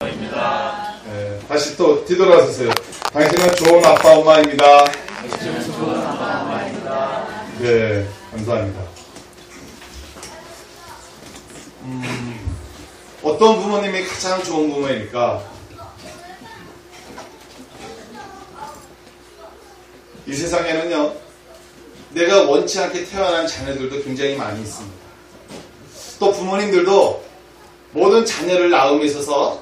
네, 다시 또 뒤돌아서세요. 당신은 좋은 아빠 엄마입니다. 네, 감사합니다. 어떤 부모님이 가장 좋은 부모입니까? 이 세상에는요, 내가 원치 않게 태어난 자녀들도 굉장히 많이 있습니다. 또 부모님들도 모든 자녀를 낳음에 있어서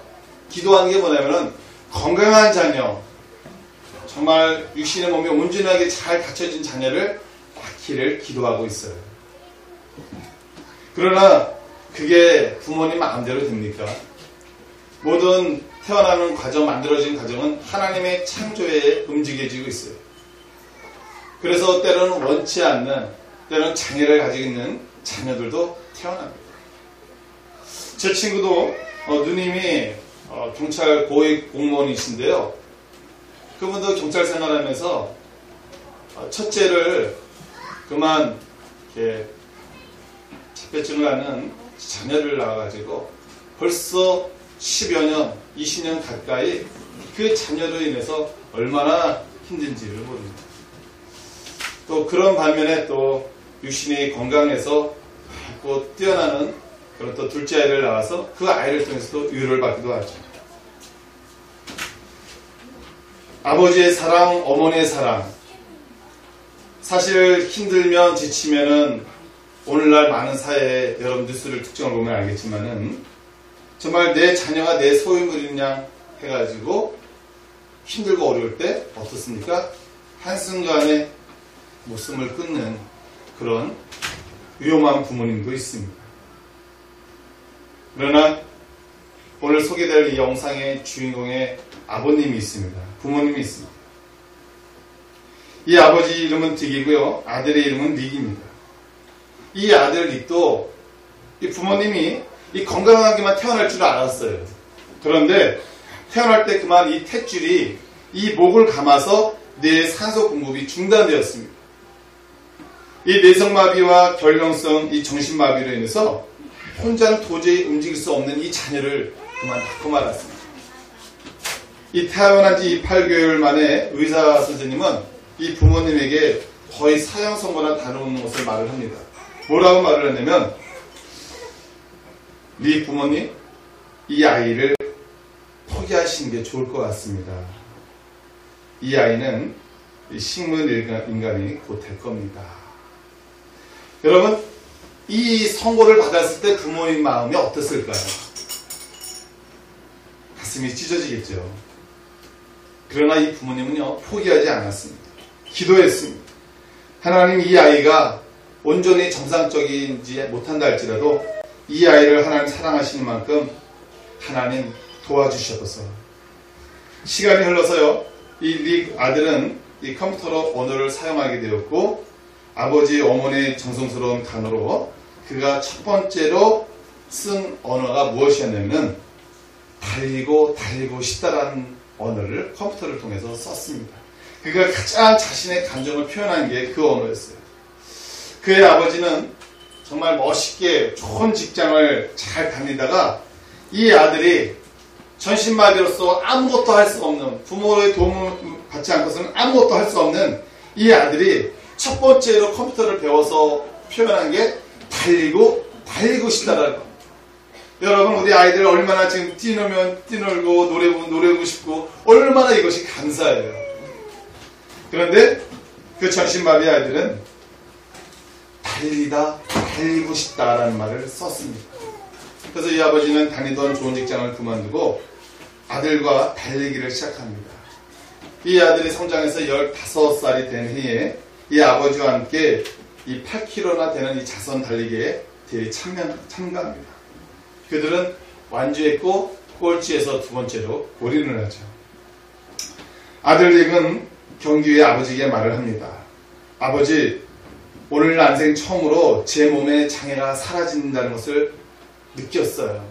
기도하는 게 뭐냐면은 건강한 자녀, 정말 육신의 몸이 온전하게 잘 갖춰진 자녀를 낳기를 기도하고 있어요. 그러나 그게 부모님 마음대로 됩니까? 모든 태어나는 과정, 만들어진 과정은 하나님의 창조에 움직여지고 있어요. 그래서 때로는 원치 않는, 때로는 장애를 가지고 있는 자녀들도 태어납니다. 제 친구도 누님이 경찰 고위 공무원이신데요. 그분도 경찰 생활하면서 첫째를 그만 이렇게 자폐증을 하는 자녀를 낳아가지고 벌써 10여 년, 20년 가까이 그 자녀로 인해서 얼마나 힘든지를 모릅니다. 또 그런 반면에 또 육신이 건강해서 또 뛰어나는 그런 또 둘째 아이를 낳아서 그 아이를 통해서 또 위로를 받기도 하죠. 아버지의 사랑, 어머니의 사랑. 사실 힘들면 지치면은 오늘날 많은 사회에 여러분 뉴스를 특정을 보면 알겠지만은 정말 내 자녀가 내 소유물인 양 해가지고 힘들고 어려울 때 어떻습니까? 한순간에 목숨을 끊는 그런 위험한 부모님도 있습니다. 그러나 오늘 소개될 이 영상의 주인공의 아버님이 있습니다. 부모님이 있습니다. 이 아버지 이름은 딕이고요. 아들의 이름은 닉입니다. 이 아들 닉도 이 부모님이 이 건강하게만 태어날 줄 알았어요. 그런데 태어날 때 그만 이 탯줄이 이 목을 감아서 뇌의 산소 공급이 중단되었습니다. 이 뇌성마비와 결경성, 이 정신마비로 인해서 혼자는 도저히 움직일 수 없는 이 자녀를 그만 낳고 말았습니다. 이 태어난 지 8개월 만에 의사 선생님은 이 부모님에게 거의 사형 선고나 다름없는 것을 말을 합니다. 뭐라고 말을 했냐면, 네 부모님, 이 아이를 포기하시는 게 좋을 것 같습니다. 이 아이는 식물 인간이 곧 될 겁니다. 여러분, 이 선고를 받았을 때 부모님 마음이 어땠을까요? 가슴이 찢어지겠죠. 그러나 이 부모님은요, 포기하지 않았습니다. 기도했습니다. 하나님, 이 아이가 온전히 정상적이지 못한다 할지라도 이 아이를 하나님 사랑하시는 만큼 하나님 도와주셔서 시간이 흘러서요, 이 아들은 이 컴퓨터로 언어를 사용하게 되었고 아버지 어머니의 정성스러운 간호로 그가 첫 번째로 쓴 언어가 무엇이었냐면 달리고 싶다라는 언어를 컴퓨터를 통해서 썼습니다. 그가 가장 자신의 감정을 표현한 게 그 언어였어요. 그의 아버지는 정말 멋있게 좋은 직장을 잘 다니다가 이 아들이 전신마비로서 아무것도 할 수 없는, 부모의 도움을 받지 않고서는 아무것도 할 수 없는 이 아들이 첫 번째로 컴퓨터를 배워서 표현한 게 달리고 싶다라는 거. 여러분, 우리 아이들 얼마나 지금 뛰놀면 뛰놀고 노래고 싶고 얼마나 이것이 감사해요. 그런데 그 전신마비 아이들은 달리고 싶다라는 말을 썼습니다. 그래서 이 아버지는 다니던 좋은 직장을 그만두고 아들과 달리기를 시작합니다. 이 아들이 성장해서 15살이 된 해에 이 아버지와 함께 이 8km나 되는 이 자선 달리기에 참가합니다. 그들은 완주했고 꼴찌에서 두 번째로 올인을 하죠. 아들 닉은 경기 후에 아버지에게 말을 합니다. 아버지, 오늘 난생 처음으로 제 몸에 장애가 사라진다는 것을 느꼈어요.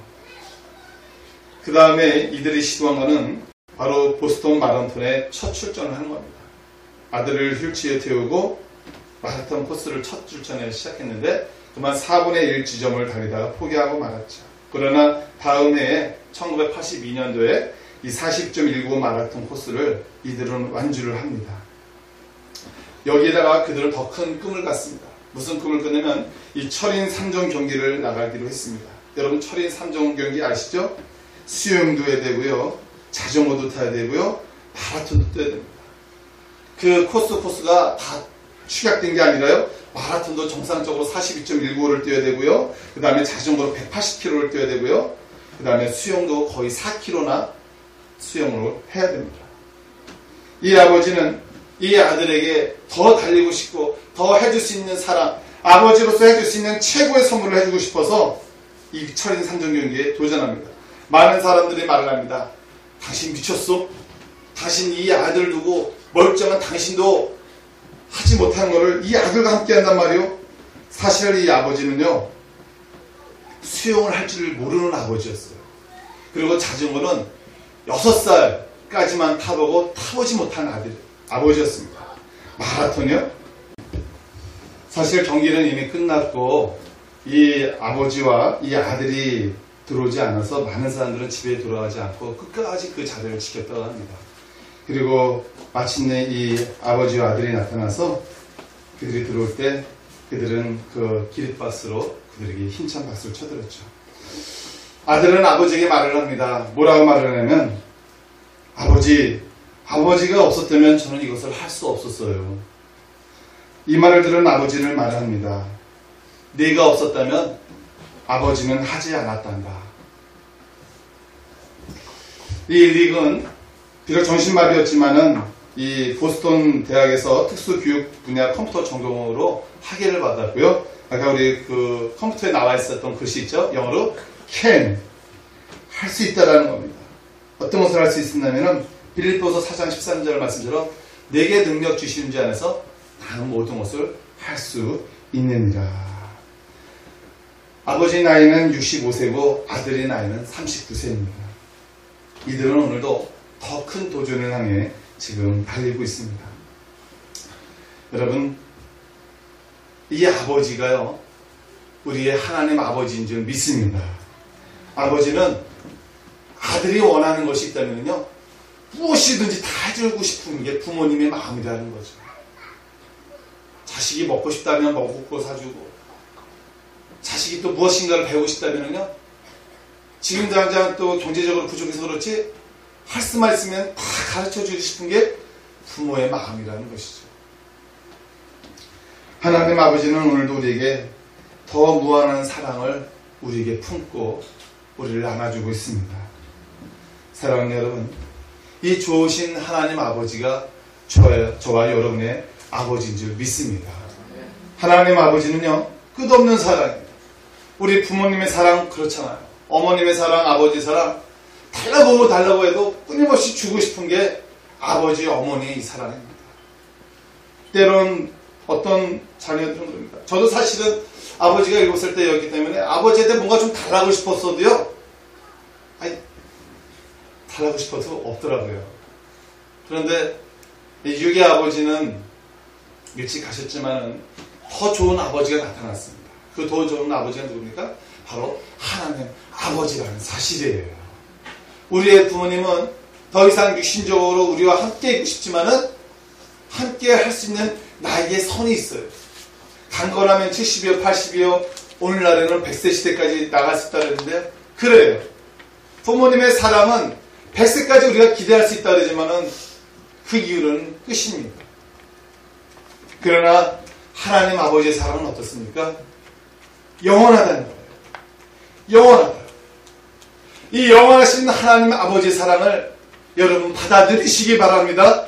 그 다음에 이들이 시도한 것은 바로 보스턴 마라톤에 첫 출전을 한 겁니다. 아들을 휠체어에 태우고 마라톤 코스를 첫 출전에 시작했는데 그만 4분의 1 지점을 달리다가 포기하고 말았죠. 그러나 다음 해에 1982년도에 이 40.19 마라톤 코스를 이들은 완주를 합니다. 여기에다가 그들은 더 큰 꿈을 갖습니다. 무슨 꿈을 꾸냐면 이 철인 3종 경기를 나가기로 했습니다. 여러분 철인 3종 경기 아시죠? 수영도 해야 되고요. 자전거도 타야 되고요. 마라톤도 뛰어야 됩니다. 그 코스가 다 축약된 게 아니라요. 마라톤도 정상적으로 42.19를 뛰어야 되고요. 그 다음에 자전거로 180km를 뛰어야 되고요. 그 다음에 수영도 거의 4km나 수영을 해야 됩니다. 이 아버지는 이 아들에게 더 달리고 싶고 더 해줄 수 있는 사람, 아버지로서 해줄 수 있는 최고의 선물을 해주고 싶어서 이 철인 3종 경기에 도전합니다. 많은 사람들이 말을 합니다. 당신 미쳤어? 당신 이 아들 두고 멀쩡한 당신도 하지 못한 것을 이 아들과 함께 한단 말이요. 사실 이 아버지는요, 수영을 할 줄 모르는 아버지였어요. 그리고 자전거는 6살까지만 타보고 타보지 못한 아버지였습니다. 마라톤이요? 사실 경기는 이미 끝났고 이 아버지와 이 아들이 들어오지 않아서 많은 사람들은 집에 돌아가지 않고 끝까지 그 자리를 지켰다고 합니다. 그리고 마침내 이 아버지와 아들이 나타나서 그들이 들어올 때 그들은 그 기립박수로 그들에게 힘찬 박수를 쳐드렸죠. 아들은 아버지에게 말을 합니다. 뭐라고 말을 하냐면 아버지가 없었다면 저는 이것을 할 수 없었어요. 이 말을 들은 아버지는 말합니다. 네가 없었다면 아버지는 하지 않았단다. 이 릭은 비록 정신마비였지만은 이 보스턴 대학에서 특수교육 분야 컴퓨터 전공으로 학위를 받았고요. 아까 우리 그 컴퓨터에 나와 있었던 글씨 있죠? 영어로 can 할 수 있다라는 겁니다. 어떤 것을 할 수 있었냐면은 빌립보서 4장 13절 말씀처럼 내게 능력 주시는 자 안에서 나는 모든 것을 할 수 있느니라. 아버지 나이는 65세고 아들의 나이는 39세입니다. 이들은 오늘도 더 큰 도전을 향해 지금 달리고 있습니다. 여러분, 이 아버지가요, 우리의 하나님 아버지인 줄 믿습니다. 아버지는 아들이 원하는 것이 있다면요, 무엇이든지 다 해주고 싶은 게 부모님의 마음이라는 거죠. 자식이 먹고 싶다면 먹고 사주고, 자식이 또 무엇인가를 배우고 싶다면요, 지금 당장 또 경제적으로 부족해서 그렇지, 할 수만 있으면 다 가르쳐 주고 싶은 게 부모의 마음이라는 것이죠. 하나님 아버지는 오늘도 우리에게 더 무한한 사랑을 우리에게 품고 우리를 안아주고 있습니다. 사랑하는 여러분, 이 좋으신 하나님 아버지가 저와 여러분의 아버지인 줄 믿습니다. 하나님 아버지는요, 끝없는 사랑입니다. 우리 부모님의 사랑 그렇잖아요. 어머님의 사랑, 아버지 사랑, 달라고 해도 끊임없이 주고 싶은 게 아버지, 어머니의 사랑입니다. 때론 어떤 자녀들은 그럽니다. 저도 사실은 아버지가 7살 때였기 때문에 아버지한테 뭔가 좀 달라고 싶었어도요, 달라고 싶어도 없더라고요. 그런데 유기 아버지는 일찍 가셨지만 더 좋은 아버지가 나타났습니다. 그 더 좋은 아버지가 누굽니까? 바로 하나님 아버지라는 사실이에요. 우리의 부모님은 더 이상 육신적으로 우리와 함께 있고 싶지만은 함께 할 수 있는 나에게 선이 있어요. 강건하면 70이요, 80이요, 오늘날에는 100세 시대까지 나갈 수 있다 그랬는데, 그래요. 부모님의 사랑은 100세까지 우리가 기대할 수 있다 그러지만은 그 이유는 끝입니다. 그러나 하나님 아버지의 사랑은 어떻습니까? 영원하다는 거예요. 영원하다. 이 영원하신 하나님 아버지의 사랑을 여러분 받아들이시기 바랍니다.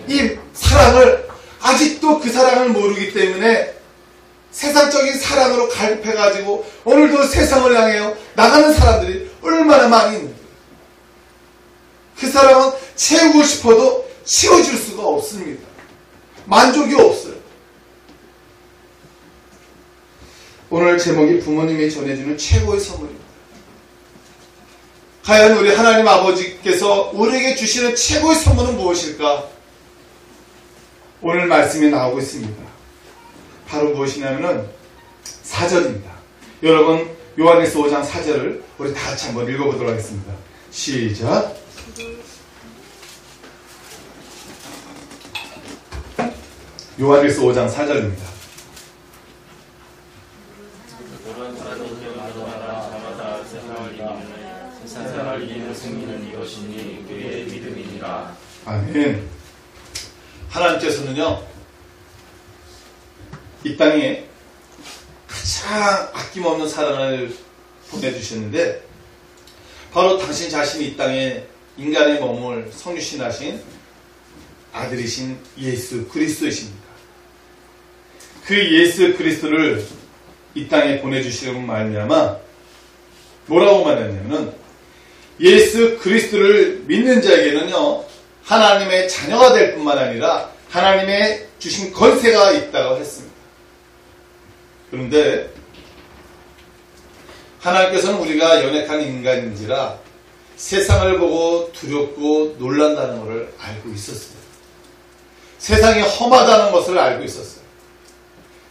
이 사랑을, 아직도 그 사랑을 모르기 때문에 세상적인 사랑으로 갈급해가지고 오늘도 세상을 향해 나가는 사람들이 얼마나 많이 있는데, 그 사랑은 채우고 싶어도 채워줄 수가 없습니다. 만족이 없어요. 오늘 제목이 부모님이 전해주는 최고의 선물입니다. 과연 우리 하나님 아버지께서 우리에게 주시는 최고의 선물은 무엇일까? 오늘 말씀이 나오고 있습니다. 바로 무엇이냐면은 4절입니다. 여러분, 요한일서 5장 4절을 우리 다 같이 한번 읽어보도록 하겠습니다. 시작. 요한일서 5장 4절입니다. 세상을 이기는 승리는 이것이니 그의 믿음이니라. 아멘. 하나님께서는요, 이 땅에 가장 아낌없는 사랑을 보내주셨는데, 바로 당신 자신이 이 땅에 인간의 몸을 성육신하신 아들이신 예수 그리스도이십니다. 그 예수 그리스도를 이 땅에 보내주시는 말미암아 뭐라고 말했냐면, 예수 그리스도를 믿는 자에게는요, 하나님의 자녀가 될 뿐만 아니라 하나님의 주신 권세가 있다고 했습니다. 그런데 하나님께서는 우리가 연약한 인간인지라 세상을 보고 두렵고 놀란다는 것을 알고 있었어요. 세상이 험하다는 것을 알고 있었어요.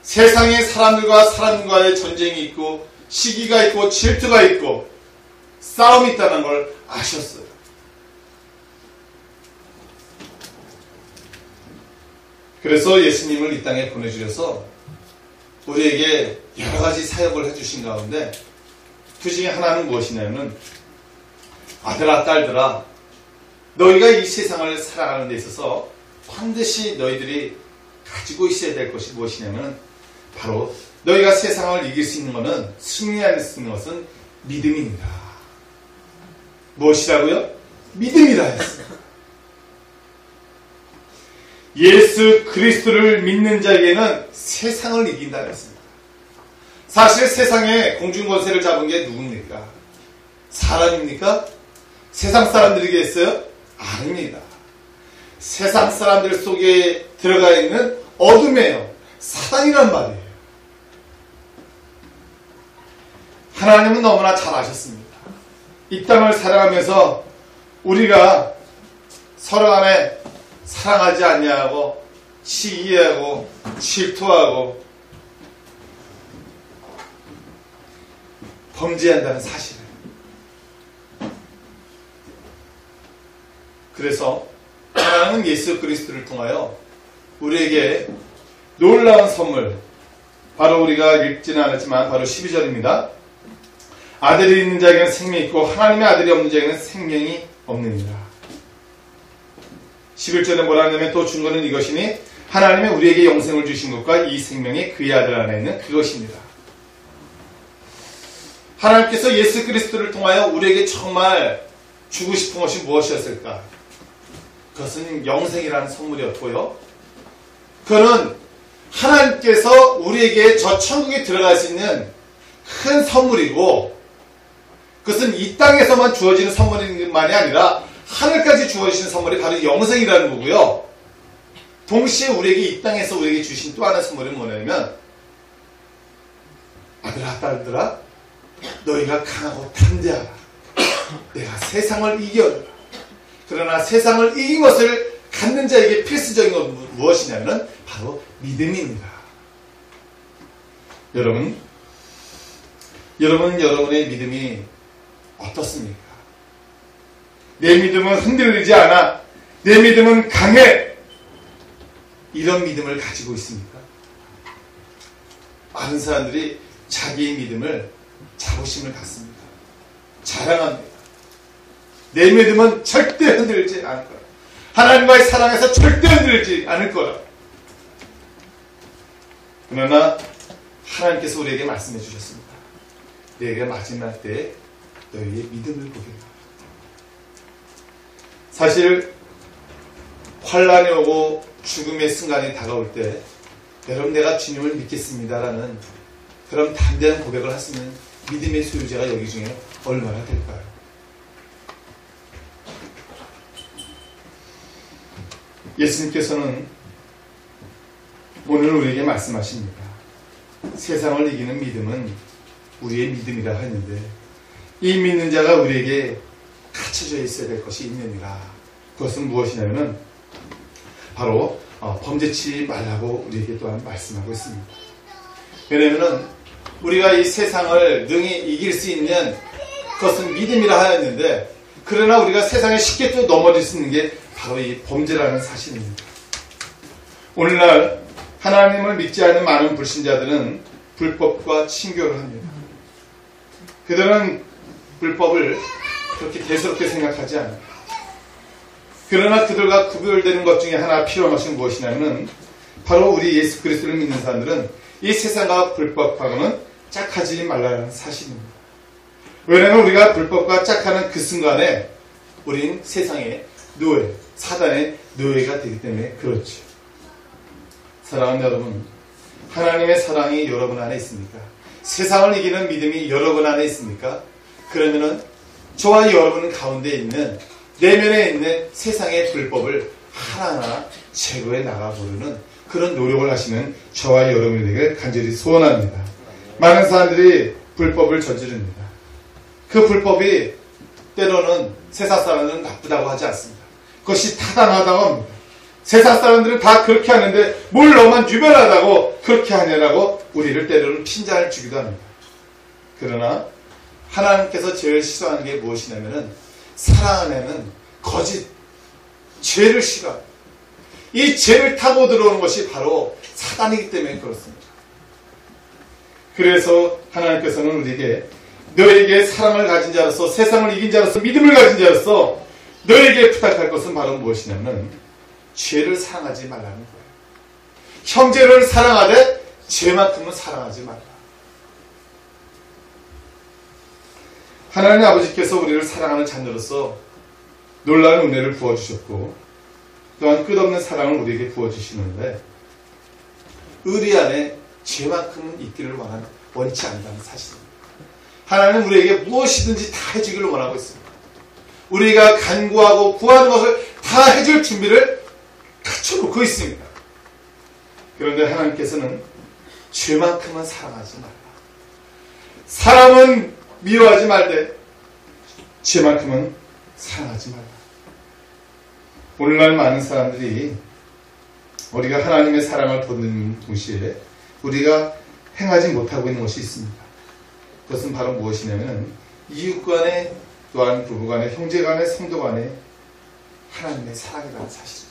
세상에 사람들과 사람과의 전쟁이 있고 시기가 있고 질투가 있고 싸움이 있다는 걸 아셨어요. 그래서 예수님을 이 땅에 보내주셔서 우리에게 여러 가지 사역을 해주신 가운데 그 중에 하나는 무엇이냐면, 아들아 딸들아, 너희가 이 세상을 살아가는 데 있어서 반드시 너희들이 가지고 있어야 될 것이 무엇이냐면, 바로 너희가 세상을 이길 수 있는 것은, 승리할 수 있는 것은 믿음입니다. 무엇이라고요? 믿음이라 했어요. 예수 그리스도를 믿는 자에게는 세상을 이긴다 했습니다. 사실 세상에 공중권세를 잡은 게 누굽니까? 사람입니까? 세상 사람들이겠어요? 아닙니다. 세상 사람들 속에 들어가 있는 어둠이에요. 사단이란 말이에요. 하나님은 너무나 잘 아셨습니다. 이 땅을 살아가면서 우리가 서로 간에 사랑하지 않냐고 시기하고 질투하고 범죄한다는 사실을. 그래서 하나님은 예수 그리스도를 통하여 우리에게 놀라운 선물, 바로 우리가 읽지는 않았지만 바로 12절입니다. 아들이 있는 자에게는 생명이 있고 하나님의 아들이 없는 자에게는 생명이 없느니라. 11절에 뭐라 하냐면, 또 준 것은 이것이니 하나님의 우리에게 영생을 주신 것과 이 생명이 그의 아들 안에 있는 그것입니다. 하나님께서 예수 그리스도를 통하여 우리에게 정말 주고 싶은 것이 무엇이었을까? 그것은 영생이라는 선물이었고요. 그는 하나님께서 우리에게 저 천국에 들어갈 수 있는 큰 선물이고, 그것은 이 땅에서만 주어지는 선물만이 아니라 하늘까지 주어지는 선물이 바로 영생이라는 거고요. 동시에 우리에게 이 땅에서 우리에게 주신 또 하나의 선물은 뭐냐면, 아들아 딸들아, 너희가 강하고 담대하라. 내가 세상을 이겨라. 그러나 세상을 이긴 것을 갖는 자에게 필수적인 건 무엇이냐면 바로 믿음입니다. 여러분의 믿음이 어떻습니까? 내 믿음은 흔들리지 않아. 내 믿음은 강해. 이런 믿음을 가지고 있습니까? 많은 사람들이 자기의 믿음을 자부심을 갖습니다. 자랑합니다. 내 믿음은 절대 흔들리지 않을 거라. 하나님과의 사랑에서 절대 흔들리지 않을 거라. 그러나 하나님께서 우리에게 말씀해 주셨습니다. 내가 마지막 때에 너희의 믿음을 보겠다. 사실 환란이 오고 죽음의 순간이 다가올 때, 여러분 내가 주님을 믿겠습니다라는 그런 담대한 고백을 할 수 있는 믿음의 소유자가 여기 중에 얼마나 될까요? 예수님께서는 오늘 우리에게 말씀하십니다. 세상을 이기는 믿음은 우리의 믿음이라 하는데, 이 믿는 자가 우리에게 갖춰져 있어야 될 것이 있느니라. 그것은 무엇이냐면 바로 범죄치 말라고 우리에게 또한 말씀하고 있습니다. 왜냐하면 우리가 이 세상을 능히 이길 수 있는 그것은 믿음이라 하였는데, 그러나 우리가 세상에 쉽게 또 넘어질 수 있는 게 바로 이 범죄라는 사실입니다. 오늘날 하나님을 믿지 않는 많은 불신자들은 불법과 친교를 합니다. 그들은 불법을 그렇게 대수롭게 생각하지 않아요. 그러나 그들과 구별되는 것 중에 하나 필요한 것이 무엇이냐면, 바로 우리 예수 그리스도를 믿는 사람들은 이 세상과 불법하고는 짝하지 말라는 사실입니다. 왜냐하면 우리가 불법과 짝하는 그 순간에 우린 세상의 노예, 사단의 노예가 되기 때문에 그렇죠. 사랑하는 여러분, 하나님의 사랑이 여러분 안에 있습니까? 세상을 이기는 믿음이 여러분 안에 있습니까? 그러면은 저와 여러분 가운데 있는, 내면에 있는 세상의 불법을 하나하나 제거해 나가보려는 그런 노력을 하시는 저와 여러분에게 간절히 소원합니다. 많은 사람들이 불법을 저지릅니다. 그 불법이 때로는 세상 사람들은 나쁘다고 하지 않습니다. 그것이 타당하다고 합니다. 세상 사람들은 다 그렇게 하는데 뭘 너만 유별하다고 그렇게 하냐라고 우리를 때로는 핀잔을 주기도 합니다. 그러나 하나님께서 제일 싫어하는 게 무엇이냐면은 사랑 안에는 거짓, 죄를 싫어합니다. 이 죄를 타고 들어오는 것이 바로 사단이기 때문에 그렇습니다. 그래서 하나님께서는 우리에게 너에게 사랑을 가진 자로서, 세상을 이긴 자로서, 믿음을 가진 자로서 너에게 부탁할 것은 바로 무엇이냐면 죄를 사랑하지 말라는 거예요. 형제를 사랑하되 죄만큼은 사랑하지 말라. 하나님 아버지께서 우리를 사랑하는 자녀로서 놀라운 은혜를 부어주셨고, 또한 끝없는 사랑을 우리에게 부어주시는데, 의리 안에 죄만큼은 있기를 원치 않는다는 사실입니다. 하나님은 우리에게 무엇이든지 다 해주기를 원하고 있습니다. 우리가 간구하고 구하는 것을 다 해줄 준비를 갖춰놓고 있습니다. 그런데 하나님께서는 죄만큼은 사랑하지 말라. 사람은 미워하지 말되 죄만큼은 사랑하지 말라. 오늘날 많은 사람들이 우리가 하나님의 사랑을 받는 동시에 우리가 행하지 못하고 있는 것이 있습니다. 그것은 바로 무엇이냐면 이웃 간에, 또한 부부 간에, 형제 간에, 성도 간에 하나님의 사랑이라는 사실이죠.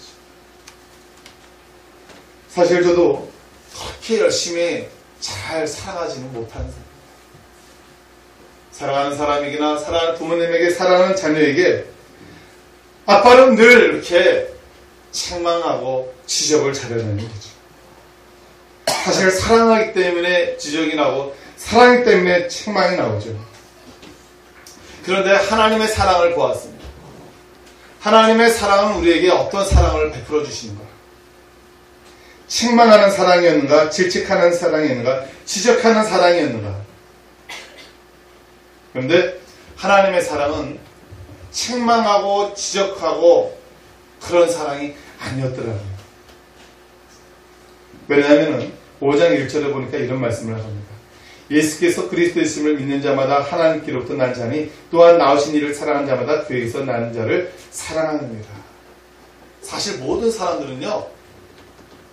사실 저도 그렇게 열심히 잘 사랑하지는 못하는 사람입니다. 사랑하는 사람에게나 사랑하는 부모님에게, 사랑하는 자녀에게 아빠는 늘 이렇게 책망하고 지적을 잘해내는 거죠. 사실 사랑하기 때문에 지적이 나고 사랑하기 때문에 책망이 나오죠. 그런데 하나님의 사랑을 보았습니다. 하나님의 사랑은 우리에게 어떤 사랑을 베풀어 주시는가? 책망하는 사랑이었는가? 질책하는 사랑이었는가? 지적하는 사랑이었는가? 그런데 하나님의 사랑은 책망하고 지적하고 그런 사랑이 아니었더라고요. 왜냐하면 5장 1절에 보니까 이런 말씀을 합니다. 예수께서 그리스도이심을 믿는 자마다 하나님께로부터 난 자니 또한 나오신 이를 사랑하는 자마다 그에게서 난 자를 사랑하느니라. 사실 모든 사람들은요,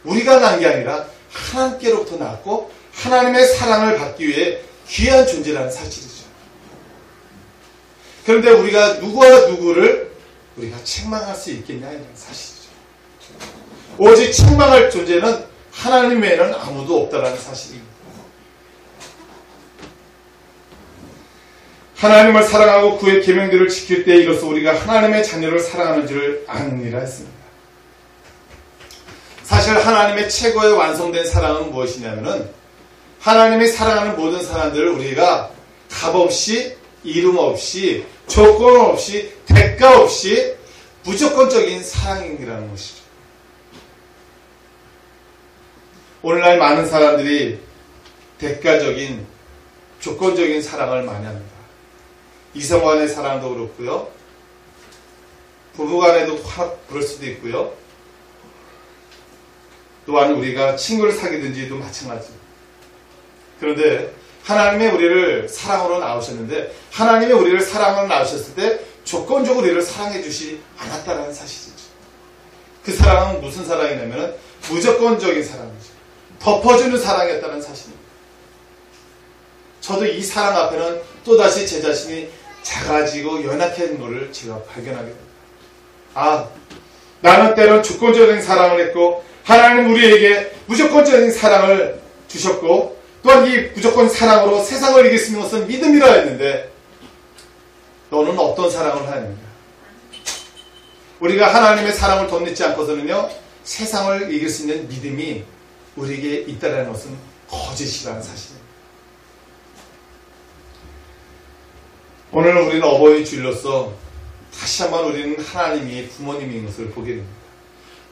우리가 난 게 아니라 하나님께로부터 났고 하나님의 사랑을 받기 위해 귀한 존재라는 사실이죠. 그런데 우리가 누구와 누구를 우리가 책망할 수 있겠냐 이런 사실이죠. 오직 책망할 존재는 하나님 외에는 아무도 없다라는 사실입니다. 하나님을 사랑하고 그의 계명들을 지킬 때 이로써 우리가 하나님의 자녀를 사랑하는 줄을 아느니라 했습니다. 사실 하나님의 최고의 완성된 사랑은 무엇이냐면은 하나님이 사랑하는 모든 사람들을 우리가 값없이, 이름 없이, 조건 없이, 대가 없이 무조건적인 사랑이라는 것이죠. 오늘날 많은 사람들이 대가적인, 조건적인 사랑을 많이 합니다. 이성간의 사랑도 그렇고요. 부부간에도 그럴 수도 있고요. 또한 우리가 친구를 사귀든지도 마찬가지입니다. 그런데 하나님의 우리를 사랑으로 낳으셨는데 하나님의 우리를 사랑으로 낳으셨을 때 조건적으로 우리를 사랑해 주시 않았다는 사실이죠. 그 사랑은 무슨 사랑이냐면 무조건적인 사랑이죠. 덮어주는 사랑이었다는 사실입니다. 저도 이 사랑 앞에는 또다시 제 자신이 작아지고 연약한 것을 제가 발견하게 됩니다. 아, 나는 때론 주권적인 사랑을 했고 하나님 우리에게 무조건적인 사랑을 주셨고 또한 이 무조건 사랑으로 세상을 이길 수 있는 것은 믿음이라 했는데 너는 어떤 사랑을 하느냐? 우리가 하나님의 사랑을 덧입지 않고서는요 세상을 이길 수 있는 믿음이 우리에게 있다는 것은 거짓이라는 사실입니다. 오늘 우리는 어버이 주일로서 다시 한번 우리는 하나님이 부모님인 것을 보게 됩니다.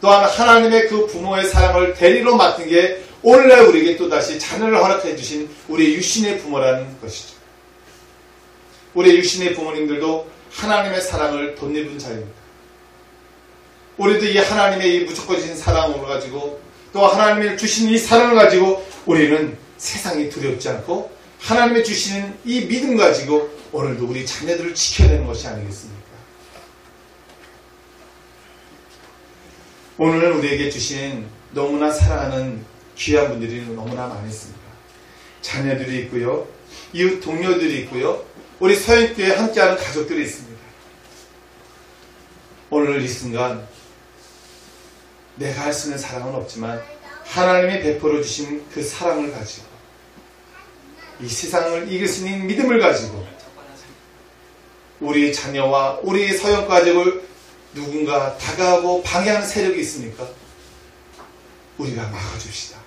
또한 하나님의 그 부모의 사랑을 대리로 맡은 게 오늘날 우리에게 또다시 자녀를 허락해 주신 우리의 육신의 부모라는 것이죠. 우리의 육신의 부모님들도 하나님의 사랑을 덧입은 자입니다. 우리도 이 하나님의 이 무조건적인 사랑을 가지고 또 하나님이 주신 이 사랑을 가지고 우리는 세상이 두렵지 않고 하나님이 주시는 이 믿음 가지고 오늘도 우리 자녀들을 지켜내는 것이 아니겠습니까? 오늘 우리에게 주신 너무나 사랑하는 귀한 분들이 너무나 많이 있습니다. 자녀들이 있고요. 이웃 동료들이 있고요. 우리 서영교회에 함께하는 가족들이 있습니다. 오늘 이 순간 내가 할 수 있는 사랑은 없지만 하나님이 베풀어 주신 그 사랑을 가지고 이 세상을 이길 수 있는 믿음을 가지고 우리 자녀와 우리 서영 가족을 누군가 다가가고 방해하는 세력이 있으니까 우리가 막아줍시다.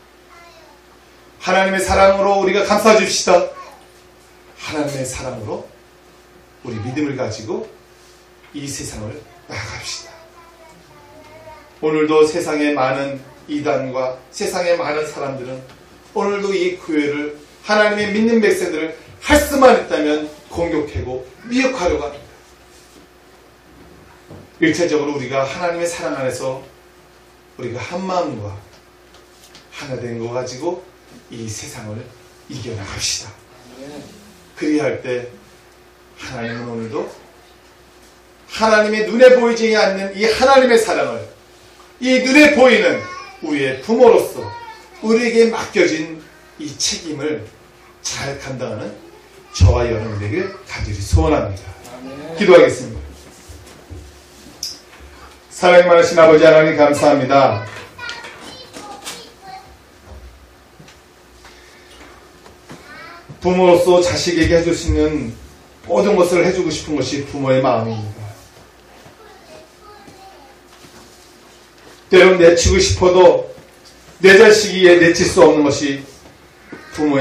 하나님의 사랑으로 우리가 감싸줍시다. 하나님의 사랑으로 우리 믿음을 가지고 이 세상을 나아갑시다. 오늘도 세상의 많은 이단과 세상의 많은 사람들은 오늘도 이 교회를 하나님의 믿는 백성들을 할 수만 있다면 공격하고 미혹하려고 합니다. 일차적으로 우리가 하나님의 사랑 안에서 우리가 한 마음과 하나 된 거 가지고 이 세상을 이겨나갑시다. 그리할 때 하나님은 오늘도 하나님의 눈에 보이지 않는 이 하나님의 사랑을 이 눈에 보이는 우리의 부모로서 우리에게 맡겨진 이 책임을 잘 감당하는 저와 여러분에게 간절히 소원합니다. 기도하겠습니다. 사랑이 많으신 아버지 하나님 감사합니다. 부모로서 자식에게 해줄 수 있는 모든 것을 해주고 싶은 것이 부모의 마음입니다. 때론 내치고 싶어도 내 자식이 내칠 수 없는 것이 부모의